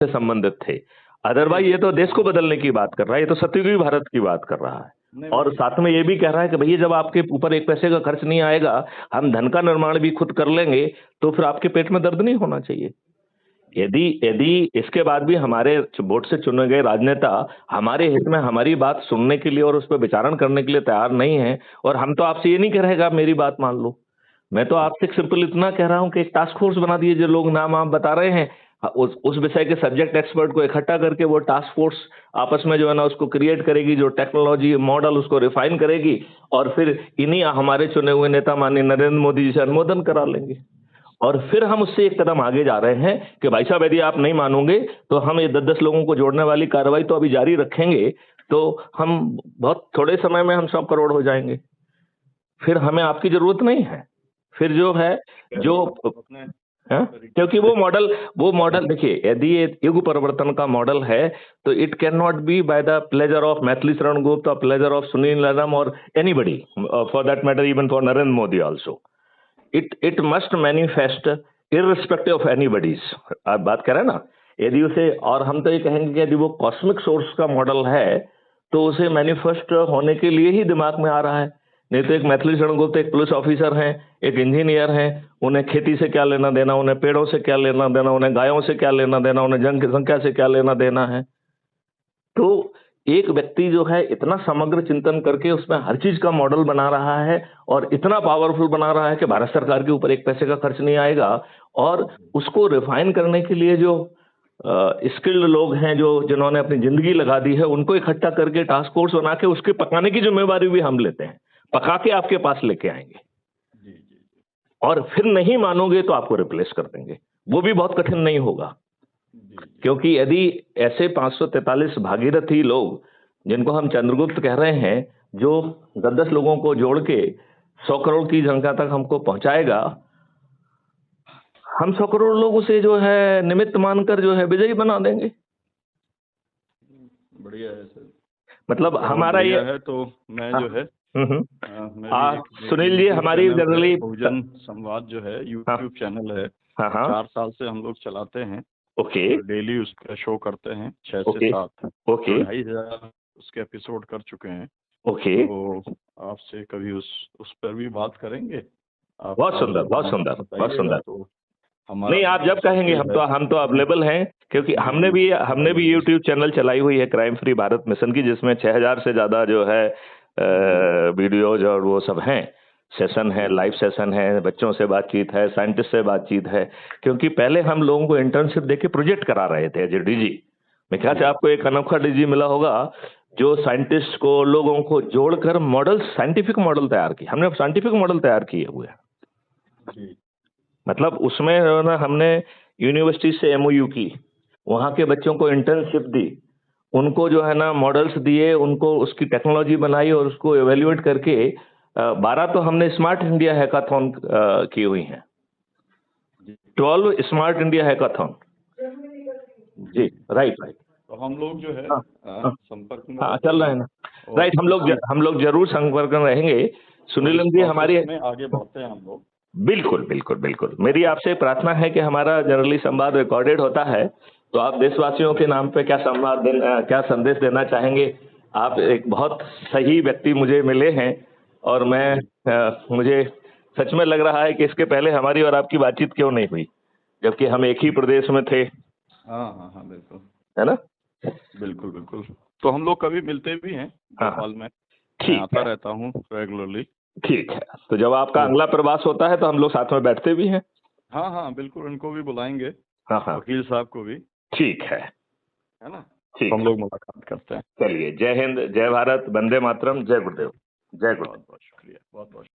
से संबंधित थे। अदरवाइज ये तो देश को बदलने की बात कर रहा है, ये तो सतयुगी भारत की बात कर रहा है। और साथ में ये भी कह रहा है कि भैया जब आपके ऊपर एक पैसे का खर्च नहीं आएगा, हम धन का निर्माण भी खुद कर लेंगे, तो फिर आपके पेट में दर्द नहीं होना चाहिए। यदि यदि इसके बाद भी हमारे वोट से चुने गए राजनेता हमारे हित में हमारी बात सुनने के लिए और उस पर विचारण करने के लिए तैयार नहीं है, और हम तो आपसे ये नहीं कह रहे कि आप मेरी बात मान लो, मैं तो आपसे सिंपल इतना कह रहा हूं कि एक टास्क फोर्स बना दीजिए। जो लोग नाम आप बता रहे हैं, उस विषय के सब्जेक्ट एक्सपर्ट को इकट्ठा करके वो टास्क फोर्स आपस में जो है ना उसको क्रिएट करेगी, जो टेक्नोलॉजी मॉडल उसको रिफाइन करेगी, और फिर इन्हीं हमारे चुने हुए नेता माननीय नरेंद्र मोदी जी से अनुमोदन करा लेंगे। और फिर हम उससे एक कदम आगे जा रहे हैं कि भाई साहब यदि आप नहीं मानोगे तो हम ये 10-10 लोगों को जोड़ने वाली कार्रवाई तो अभी जारी रखेंगे, तो हम बहुत थोड़े समय में हम 100 करोड़ हो जाएंगे, फिर हमें आपकी जरूरत नहीं है। फिर जो है जो हाँ? क्योंकि वो मॉडल देखिए, यदि ये युग परिवर्तन का मॉडल है तो it can not be by the pleasure of Maithili Sharan Gupta और प्लेजर ऑफ सुनील लरम और anybody for that matter, even for Narendra Modi also. It must manifest irrespective of anybody's. आप बात करें ना, यदि उसे, और हम तो ये कहेंगे कि यदि वो कॉस्मिक सोर्स का मॉडल है तो उसे मैनिफेस्ट होने के लिए ही दिमाग में आ रहा है। नहीं तो एक मैथिली शरण गुप्ता एक पुलिस ऑफिसर हैं, एक इंजीनियर हैं, उन्हें खेती से क्या लेना देना, उन्हें पेड़ों से क्या लेना देना, उन्हें गायों से क्या लेना देना, उन्हें जनसंख्या से क्या लेना देना है। तो एक व्यक्ति जो है इतना समग्र चिंतन करके उसमें हर चीज का मॉडल बना रहा है और इतना पावरफुल बना रहा है कि भारत सरकार के ऊपर एक पैसे का खर्च नहीं आएगा, और उसको रिफाइन करने के लिए जो स्किल्ड लोग हैं, जो जिन्होंने अपनी जिंदगी लगा दी है, उनको इकट्ठा करके टास्क फोर्स बना के उसके पकाने की जिम्मेवारी भी हम लेते हैं, पका के आपके पास लेके आएंगे। और फिर नहीं मानोगे तो आपको रिप्लेस कर देंगे, वो भी बहुत कठिन नहीं होगा। क्योंकि यदि ऐसे 543 भागीरथी लोग जिनको हम चंद्रगुप्त कह रहे हैं, जो 10-10 लोगों को जोड़ के 100 करोड़ की जनता तक हमको पहुंचाएगा, हम 100 करोड़ लोगों से जो है निमित्त मानकर जो है विजयी बना देंगे। बढ़िया है सर, मतलब हमारा ये है। तो मैं जो है सुनील जी, हमारी जनरली बहुजन संवाद जो है यूट्यूब चैनल है, 4 साल से हम लोग चलाते हैं। ओके। डेली उसका शो करते हैं 6 से 7। ओके। 2500 उसके एपिसोड कर चुके हैं। ओके। तो आपसे कभी उस पर भी बात करेंगे। बहुत सुंदर, बहुत सुंदर, बहुत सुंदर। तो नहीं, आप जब कहेंगे हम तो अवेलेबल हैं, क्योंकि हमने भी यूट्यूब चैनल चलाई हुई है क्राइम फ्री भारत मिशन की, जिसमें 6000 से ज्यादा जो है वीडियोज और वो सब हैं, सेशन है, लाइव सेशन है, बच्चों से बातचीत है, साइंटिस्ट से बातचीत है। क्योंकि पहले हम लोगों को इंटर्नशिप देके प्रोजेक्ट करा रहे थे एज ए डीजी। मैं ख्याल से आपको एक अनोखा डीजी मिला होगा जो साइंटिस्ट को, लोगों को जोड़कर मॉडल, साइंटिफिक मॉडल तैयार किए। हमने साइंटिफिक मॉडल तैयार किए हुए हैं। मतलब उसमें ना हमने यूनिवर्सिटी से एमओयू की, वहां के बच्चों को इंटर्नशिप दी, उनको जो है ना मॉडल्स दिए, उनको उसकी टेक्नोलॉजी बनाई और उसको एवेल्युएट करके 12 तो हमने स्मार्ट इंडिया हैकाथॉन की हुई हैं, 12 स्मार्ट इंडिया हैकाथॉन। जी, राइट। तो हम लोग जो है संपर्क में चल रहे हैं ना। राइट, हम लोग जरूर संपर्क में रहेंगे। सुनील जी, हमारी आगे बढ़ते हैं हम लोग। बिल्कुल बिल्कुल बिल्कुल। मेरी आपसे प्रार्थना है कि हमारा जनरली संवाद रिकॉर्डेड होता है, तो आप देशवासियों के नाम पे क्या संदेश देना चाहेंगे? आप एक बहुत सही व्यक्ति मुझे मिले हैं, और मुझे सच में लग रहा है कि इसके पहले हमारी और आपकी बातचीत क्यों नहीं हुई, जबकि हम एक ही प्रदेश में थे। हाँ बिल्कुल, है ना? बिल्कुल बिल्कुल। तो हम लोग कभी मिलते भी हैं भोपाल में। ठीक, आता रहता हूँ रेगुलरली। ठीक है, तो जब आपका अगला प्रवास होता है तो हम लोग साथ में बैठते भी हैं। हाँ बिल्कुल, उनको भी बुलाएंगे। वकील साहब को भी। ठीक है ना? ठीक, हम लोग मुलाकात करते हैं। चलिए, जय हिंद, जय भारत, वंदे मातरम, जय गुरुदेव, जय गुरुदेव। बहुत बहुत शुक्रिया, बहुत बहुत